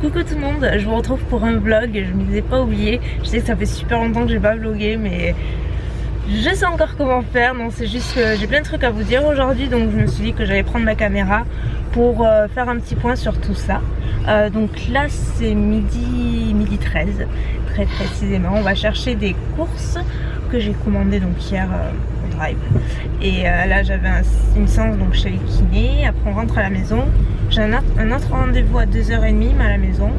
Coucou tout le monde, je vous retrouve pour un vlog, je ne vous ai pas oublié. Je sais que ça fait super longtemps que j'ai pas vlogué, mais je sais encore comment faire. Non, c'est juste que j'ai plein de trucs à vous dire aujourd'hui, donc je me suis dit que j'allais prendre ma caméra pour faire un petit point sur tout ça. Donc là c'est midi 13 très précisément. On va chercher des courses que j'ai commandées donc hier au Drive. Et là j'avais une séance donc chez le kiné. Après on rentre à la maison. J'ai un autre rendez-vous à 2h30 à la maison.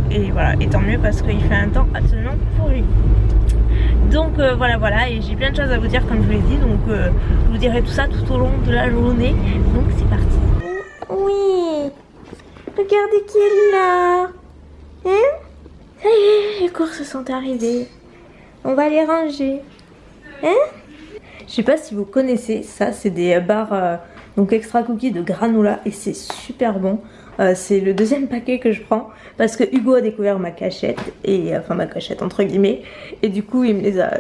Et voilà, et tant mieux parce qu'il fait un temps absolument pourri. Donc voilà, et j'ai plein de choses à vous dire comme je vous l'ai dit. Donc je vous dirai tout ça tout au long de la journée. Donc c'est parti. Oui, regardez qui est là. Hein? Ça y est, les courses sont arrivées. On va les ranger. Hein? Je sais pas si vous connaissez ça, c'est des barres donc extra cookies de granola et c'est super bon. C'est le deuxième paquet que je prends parce que Hugo a découvert ma cachette, et enfin ma cachette entre guillemets, et du coup il me les a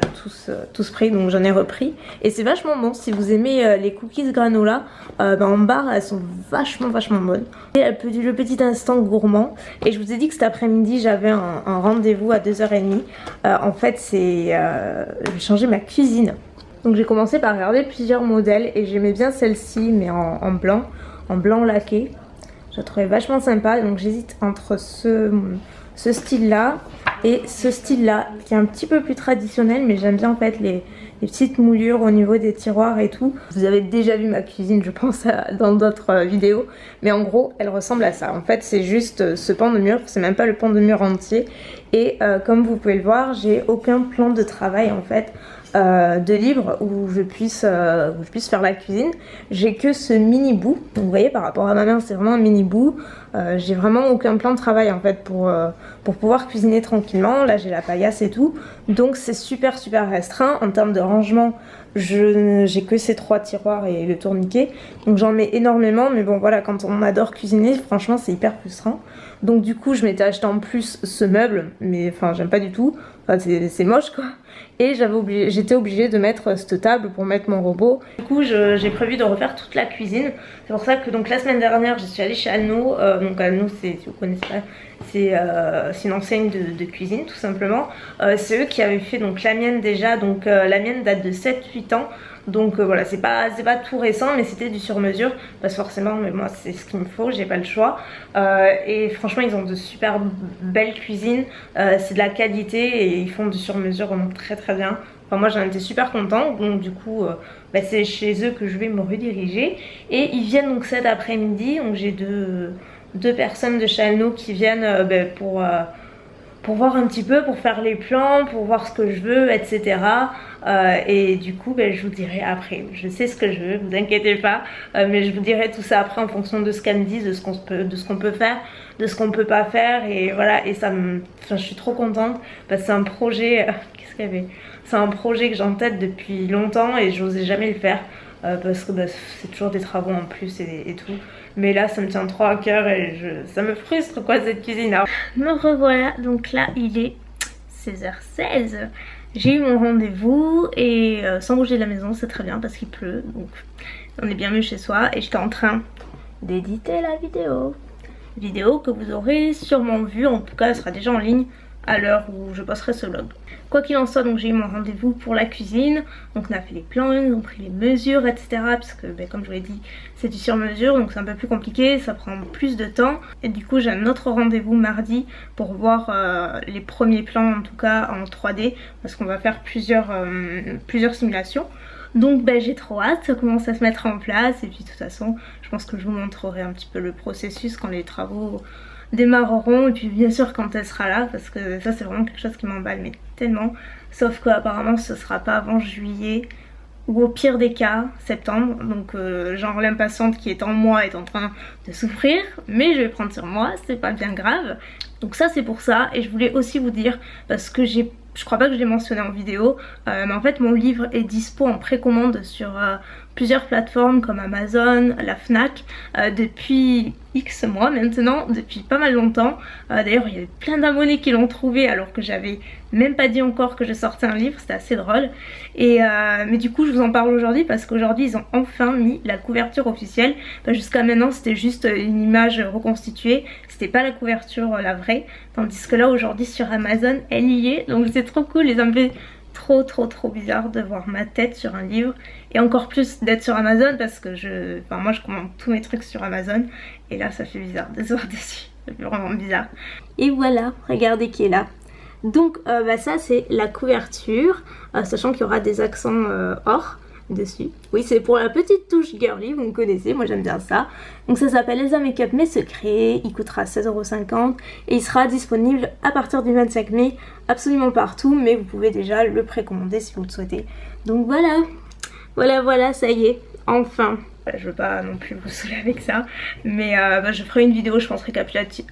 tous pris, donc j'en ai repris et c'est vachement bon. Si vous aimez les cookies granola, en barre elles sont vachement bonnes. Et le petit instant gourmand, et je vous ai dit que cet après-midi j'avais un rendez-vous à 2h30. En fait c'est je vais changer ma cuisine. Donc j'ai commencé par regarder plusieurs modèles et j'aimais bien celle-ci, mais en blanc laqué. Je la trouvais vachement sympa, donc j'hésite entre ce style là et ce style là qui est un petit peu plus traditionnel, mais j'aime bien en fait les petites moulures au niveau des tiroirs et tout. Vous avez déjà vu ma cuisine je pense dans d'autres vidéos, mais en gros elle ressemble à ça. En fait c'est juste ce pan de mur, c'est même pas le pan de mur entier, et comme vous pouvez le voir j'ai aucun plan de travail en fait de libre où je puisse faire la cuisine. J'ai que ce mini bout, donc vous voyez par rapport à ma main c'est vraiment un mini bout. J'ai vraiment aucun plan de travail en fait pour pouvoir cuisiner tranquillement. Là j'ai la paillasse et tout, donc c'est super restreint en termes de rangement. J'ai que ces 3 tiroirs et le tourniquet, donc j'en mets énormément, mais bon voilà, quand on adore cuisiner franchement c'est hyper frustrant. Donc du coup je m'étais acheté en plus ce meuble, mais enfin j'aime pas du tout, enfin, c'est moche quoi. Et j'étais obligée de mettre cette table pour mettre mon robot. Du coup j'ai prévu de refaire toute la cuisine. C'est pour ça que donc la semaine dernière je suis allée chez Alno. Donc Alno, si vous connaissez pas, c'est une enseigne de cuisine tout simplement. C'est eux qui avaient fait donc la mienne déjà. Donc la mienne date de 7-8 ans. Donc voilà, c'est pas tout récent, mais c'était du sur mesure parce que forcément, mais moi c'est ce qu'il me faut, j'ai pas le choix. Et franchement ils ont de super belles cuisines, c'est de la qualité et ils font du sur mesure vraiment très bien. Enfin moi j'en étais super contente, donc du coup c'est chez eux que je vais me rediriger. Et ils viennent donc cet après-midi, donc j'ai deux personnes de chez Alno qui viennent pour voir un petit peu, pour faire les plans, pour voir ce que je veux, etc. Et du coup je vous dirai après. Je sais ce que je veux, vous inquiétez pas, mais je vous dirai tout ça après en fonction de ce qu'elle me dit, de ce qu'on peut faire, de ce qu'on peut pas faire. Et voilà, et je suis trop contente parce que c'est un projet, qu'est-ce qu'il y avait, c'est un projet que j'ai en tête depuis longtemps et j'osais jamais le faire parce que c'est toujours des travaux en plus et tout. Mais là ça me tient trop à cœur et ça me frustre quoi cette cuisine. Alors, me revoilà, donc là il est 16h16. J'ai eu mon rendez-vous et sans bouger de la maison, c'est très bien parce qu'il pleut, donc on est bien mieux chez soi. Et j'étais en train d'éditer la vidéo que vous aurez sûrement vue, en tout cas elle sera déjà en ligne à l'heure où je posterai ce vlog. Quoi qu'il en soit, donc j'ai eu mon rendez-vous pour la cuisine, donc on a fait les plans, ils ont pris les mesures, etc. Parce que comme je vous l'ai dit, c'est du sur mesure, donc c'est un peu plus compliqué, ça prend plus de temps. Et du coup j'ai un autre rendez-vous mardi pour voir les premiers plans, en tout cas en 3D, parce qu'on va faire plusieurs simulations. Donc j'ai trop hâte, ça commence à se mettre en place. Et puis de toute façon je pense que je vous montrerai un petit peu le processus quand les travaux démarreront, et puis bien sûr quand elle sera là, parce que ça c'est vraiment quelque chose qui m'emballe mais tellement. Sauf qu'apparemment ce sera pas avant juillet ou au pire des cas septembre, donc genre l'impatiente qui est en moi est en train de souffrir, mais je vais prendre sur moi, c'est pas bien grave. Donc ça c'est pour ça. Et je voulais aussi vous dire, parce que je crois pas que je l'ai mentionné en vidéo, mais en fait mon livre est dispo en précommande sur plusieurs plateformes comme Amazon, la Fnac depuis X mois maintenant, depuis pas mal longtemps. D'ailleurs il y a plein d'abonnés qui l'ont trouvé alors que j'avais même pas dit encore que je sortais un livre, c'était assez drôle. Et mais du coup je vous en parle aujourd'hui parce qu'aujourd'hui ils ont enfin mis la couverture officielle. Jusqu'à maintenant c'était juste une image reconstituée, c'était pas la couverture la vraie, tandis que là aujourd'hui sur Amazon elle y est, donc c'est trop cool. Et ça me fait trop bizarre de voir ma tête sur un livre, et encore plus d'être sur Amazon parce que moi je commande tous mes trucs sur Amazon, et là ça fait bizarre de se voir dessus, ça fait vraiment bizarre. Et voilà, regardez qui est là. Donc ça c'est la couverture, sachant qu'il y aura des accents or dessus. Oui, c'est pour la petite touche girly, vous me connaissez, moi j'aime bien ça. Donc ça s'appelle Elsa Makeup Mes Secrets, il coûtera 16,50 € et il sera disponible à partir du 25 mai absolument partout, mais vous pouvez déjà le précommander si vous le souhaitez. Donc voilà, ça y est, enfin. Je veux pas non plus vous saouler avec ça, mais je ferai une vidéo je pense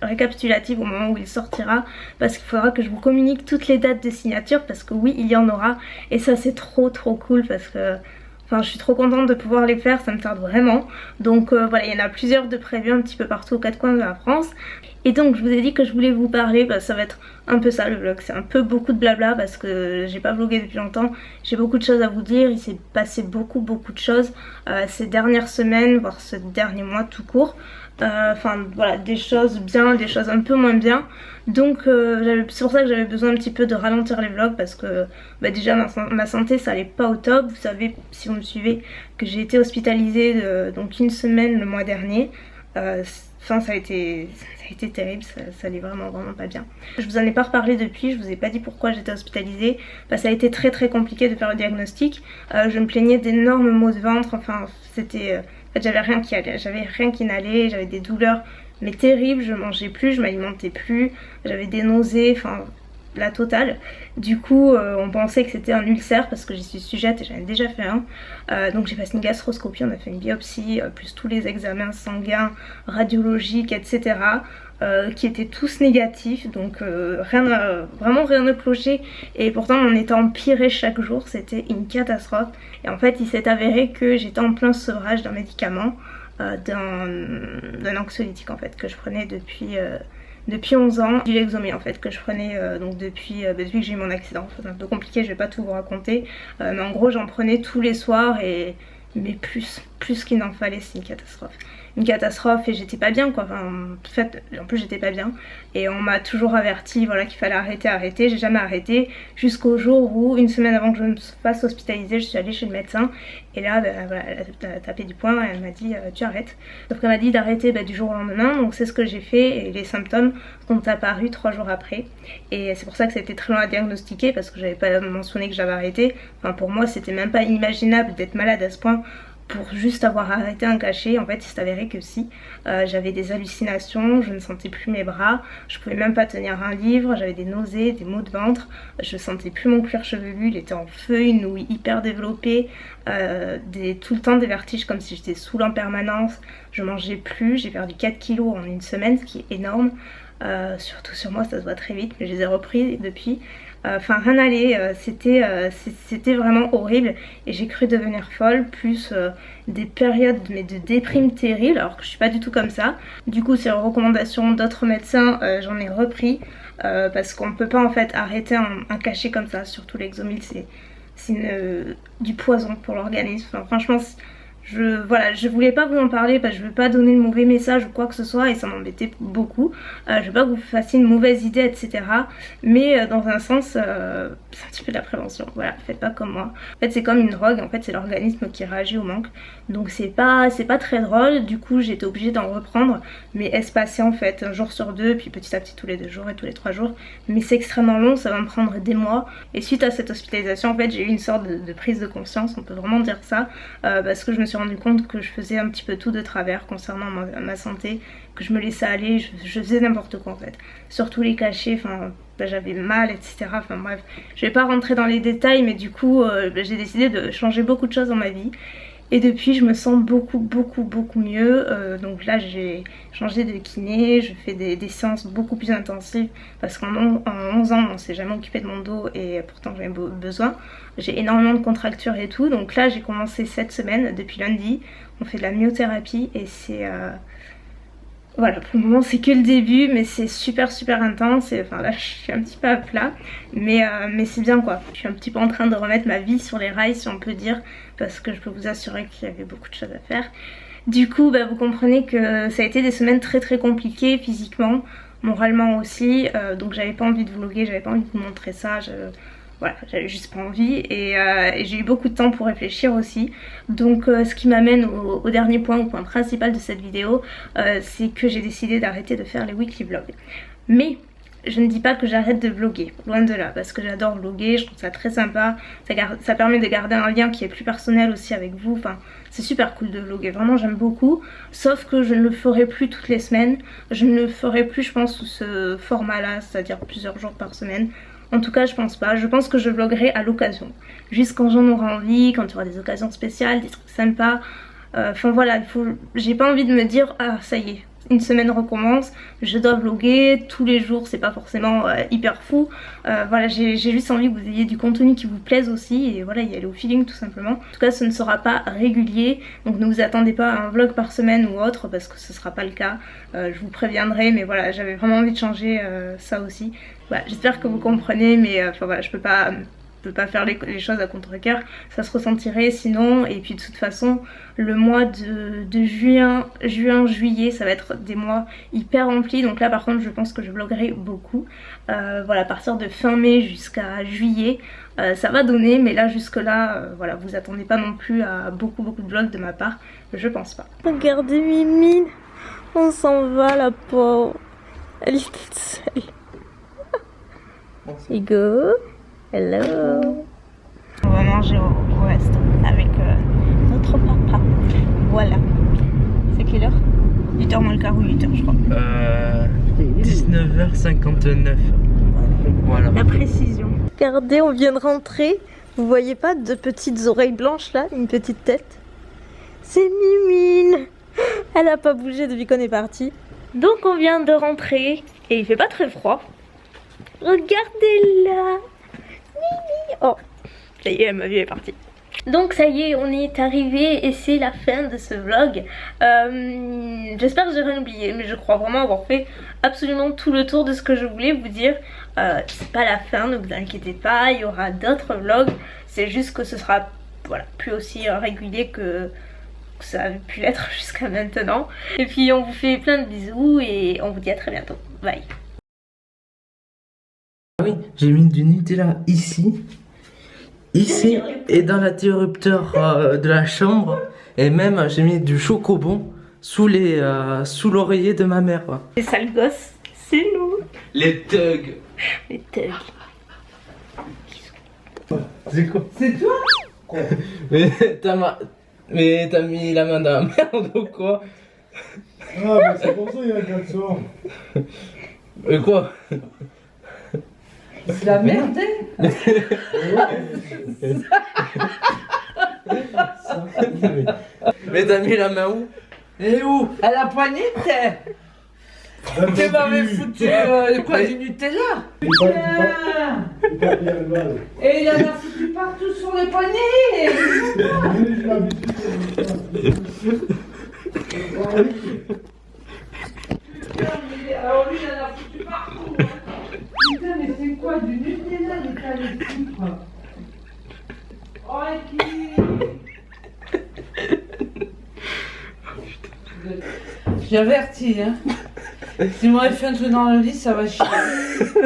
récapitulative au moment où il sortira, parce qu'il faudra que je vous communique toutes les dates de signature, parce que oui il y en aura, et ça c'est trop cool parce que je suis trop contente de pouvoir les faire, ça me tarde vraiment. Donc voilà, il y en a plusieurs de prévus un petit peu partout aux quatre coins de la France. Et donc je vous ai dit que je voulais vous parler, ça va être un peu ça le vlog, c'est un peu beaucoup de blabla parce que j'ai pas vlogué depuis longtemps. J'ai beaucoup de choses à vous dire, il s'est passé beaucoup de choses ces dernières semaines, voire ce dernier mois tout court. Voilà, des choses bien, des choses un peu moins bien. Donc c'est pour ça que j'avais besoin un petit peu de ralentir les vlogs, parce que déjà ma santé ça allait pas au top. Vous savez, si vous me suivez, que j'ai été hospitalisée donc une semaine le mois dernier. Ça a été terrible, ça allait vraiment pas bien. Je vous en ai pas reparlé depuis, je vous ai pas dit pourquoi j'étais hospitalisée. Ça a été très compliqué de faire le diagnostic. Je me plaignais d'énormes maux de ventre, c'était... En fait, j'avais rien qui n'allait, j'avais des douleurs mais terribles, je mangeais plus, je m'alimentais plus, j'avais des nausées, la totale. Du coup on pensait que c'était un ulcère parce que j'y suis sujette et j'en ai déjà fait un. Donc j'ai passé une gastroscopie, on a fait une biopsie, plus tous les examens sanguins, radiologiques, etc. Qui étaient tous négatifs, donc vraiment rien ne clochait, et pourtant mon état empirait chaque jour, c'était une catastrophe. Et en fait il s'est avéré que j'étais en plein sevrage d'un médicament, d'un anxiolytique en fait que je prenais depuis 11 ans, du Lexomil en fait que je prenais donc depuis que j'ai eu mon accident. C'est un peu compliqué, je vais pas tout vous raconter, mais en gros j'en prenais tous les soirs, mais plus qu'il n'en fallait, c'est une catastrophe et j'étais pas bien quoi. En plus j'étais pas bien, et on m'a toujours averti voilà, qu'il fallait arrêter. J'ai jamais arrêté jusqu'au jour où, une semaine avant que je me fasse hospitaliser, je suis allée chez le médecin, et là voilà, elle a tapé du poing et elle m'a dit tu arrêtes. Sauf qu'elle m'a dit d'arrêter du jour au lendemain, donc c'est ce que j'ai fait, et les symptômes sont apparus 3 jours après, et c'est pour ça que ça a été très long à diagnostiquer, parce que j'avais pas mentionné que j'avais arrêté. Pour moi c'était même pas imaginable d'être malade à ce point pour juste avoir arrêté un cachet. En fait il s'est avéré que si, j'avais des hallucinations, je ne sentais plus mes bras, je pouvais même pas tenir un livre, j'avais des nausées, des maux de ventre, je sentais plus mon cuir chevelu, il était en feu, une ouïe hyper développée, tout le temps des vertiges comme si j'étais saoule en permanence, je mangeais plus, j'ai perdu 4 kilos en une semaine, ce qui est énorme. Surtout sur moi ça se voit très vite, mais je les ai repris depuis. Rien n'allait, c'était vraiment horrible, et j'ai cru devenir folle, plus des périodes de déprime terrible, alors que je suis pas du tout comme ça. Du coup, sur recommandation d'autres médecins, j'en ai repris, parce qu'on peut pas en fait arrêter un cachet comme ça, surtout Lexomil, c'est du poison pour l'organisme. Franchement je voulais pas vous en parler parce que je veux pas donner le mauvais message ou quoi que ce soit, et ça m'embêtait beaucoup. Je veux pas que vous fassiez une mauvaise idée, etc. Mais dans un sens c'est un petit peu de la prévention, voilà, faites pas comme moi. En fait c'est comme une drogue, en fait c'est l'organisme qui réagit au manque, donc c'est pas très drôle. Du coup j'étais obligée d'en reprendre, mais espacé en fait, un jour sur deux, puis petit à petit tous les 2 jours et tous les 3 jours. Mais c'est extrêmement long, ça va me prendre des mois, et suite à cette hospitalisation en fait j'ai eu une sorte de prise de conscience, on peut vraiment dire ça, parce que je me suis rendu compte que je faisais un petit peu tout de travers concernant ma santé, que je me laissais aller, je faisais n'importe quoi en fait, surtout les cachets, j'avais mal, etc. Bref, je vais pas rentrer dans les détails, mais du coup j'ai décidé de changer beaucoup de choses dans ma vie. Et depuis je me sens beaucoup mieux. Donc là j'ai changé de kiné, je fais des séances beaucoup plus intensives parce qu'en 11 ans on s'est jamais occupé de mon dos et pourtant j'en ai besoin. J'ai énormément de contractures et tout, donc là j'ai commencé cette semaine, depuis lundi, on fait de la myothérapie et c'est... Voilà, pour le moment c'est que le début, mais c'est super intense et enfin là je suis un petit peu à plat, mais c'est bien quoi. Je suis un petit peu en train de remettre ma vie sur les rails si on peut dire, parce que je peux vous assurer qu'il y avait beaucoup de choses à faire. Du coup bah, vous comprenez que ça a été des semaines très compliquées physiquement, moralement aussi, donc j'avais pas envie de vlogger, j'avais pas envie de vous montrer ça, voilà, j'avais juste pas envie et j'ai eu beaucoup de temps pour réfléchir aussi. Donc ce qui m'amène au dernier point, au point principal de cette vidéo, c'est que j'ai décidé d'arrêter de faire les weekly vlogs. Mais je ne dis pas que j'arrête de vlogger, loin de là, parce que j'adore vlogger, je trouve ça très sympa, ça permet de garder un lien qui est plus personnel aussi avec vous, enfin c'est super cool de vlogger, vraiment j'aime beaucoup, sauf que je ne le ferai plus toutes les semaines, je ne le ferai plus je pense sous ce format là, c'est-à-dire plusieurs jours par semaine. En tout cas je pense pas, je pense que je vloguerai à l'occasion, juste quand j'en aurai envie, quand il y aura des occasions spéciales, des trucs sympas, enfin voilà, j'ai pas envie de me dire ah ça y est, une semaine recommence, je dois vlogger tous les jours, c'est pas forcément hyper fou, voilà j'ai juste envie que vous ayez du contenu qui vous plaise aussi et voilà y aller au feeling tout simplement. En tout cas ce ne sera pas régulier, donc ne vous attendez pas à un vlog par semaine ou autre parce que ce sera pas le cas, je vous préviendrai, mais voilà j'avais vraiment envie de changer ça aussi. Voilà, j'espère que vous comprenez, mais enfin voilà je peux pas faire les choses à contre-cœur, ça se ressentirait sinon. Et puis de toute façon le mois de juin, juillet ça va être des mois hyper remplis, donc là par contre je pense que je vloguerai beaucoup, voilà à partir de fin mai jusqu'à juillet ça va donner, mais là jusque là voilà vous attendez pas non plus à beaucoup de vlogs de ma part, je pense pas. Regardez Mimine, on s'en va la pauvre, elle est toute seule. Hugo, hello. On va manger au resto avec notre papa. Voilà. C'est quelle heure? 8h moins le quart ou 8h je crois. 19h59. Voilà. La précision. Regardez, on vient de rentrer. Vous voyez pas de petites oreilles blanches là? Une petite tête? C'est Mimine. Elle a pas bougé depuis qu'on est parti. Donc on vient de rentrer et il fait pas très froid. Regardez-la. Oh, ça y est, ma vie est partie. Donc ça y est, on est arrivé et c'est la fin de ce vlog. J'espère que j'ai rien oublié, mais je crois vraiment avoir fait absolument tout le tour de ce que je voulais vous dire. C'est pas la fin, ne vous inquiétez pas, il y aura d'autres vlogs. C'est juste que ce sera voilà, plus aussi régulier que ça a pu l'être jusqu'à maintenant. Et puis on vous fait plein de bisous et on vous dit à très bientôt. Bye. Oui, j'ai mis du Nutella ici et dans l'interrupteur de la chambre, et même j'ai mis du chocobon sous l'oreiller de ma mère. Les sales gosses, c'est nous. Les thugs. Les thugs. C'est quoi? C'est toi? Mais t'as mis la main dans la merde ou quoi? Ah bah c'est pour ça qu'il y a un caleçon. Mais quoi? C'est la merde, hein. Mais t'as mis la main où? Et où? À la poignette. Tu m'avais foutu quoi, du Nutella. Et il en a foutu partout sur les poignets. Alors lui il en a foutu partout. Putain mais c'est quoi du Nutella de ta sucre? Oh qui... J'ai averti hein. Si moi je fais un truc dans le lit ça va chier. C'est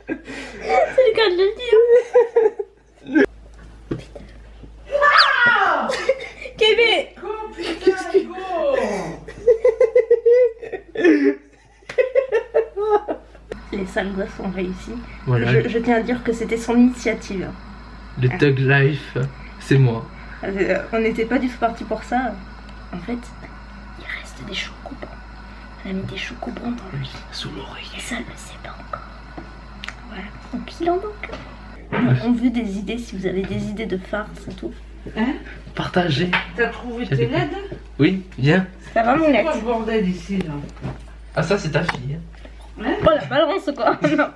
le cas de le dire. Ah Kébé. Oh putain Hugo. Les sales gosses ont réussi. Voilà. Je tiens à dire que c'était son initiative. Le Thug Life, c'est moi. On n'était pas du tout parti pour ça. En fait, il reste des chocobons. On a mis des chocobons dans le lit. Sous l'oreiller. Et ça, ne le sait pas encore. Voilà. Donc il en manque. On veut des idées, si vous avez des idées de farce et tout. Hein? Partagez. T'as trouvé tes LED? Oui, viens. Ça va mon C'est ex? quoi le bordel ici là? Ah, ça, c'est ta fille. Hein? Oh la balance quoi. Non.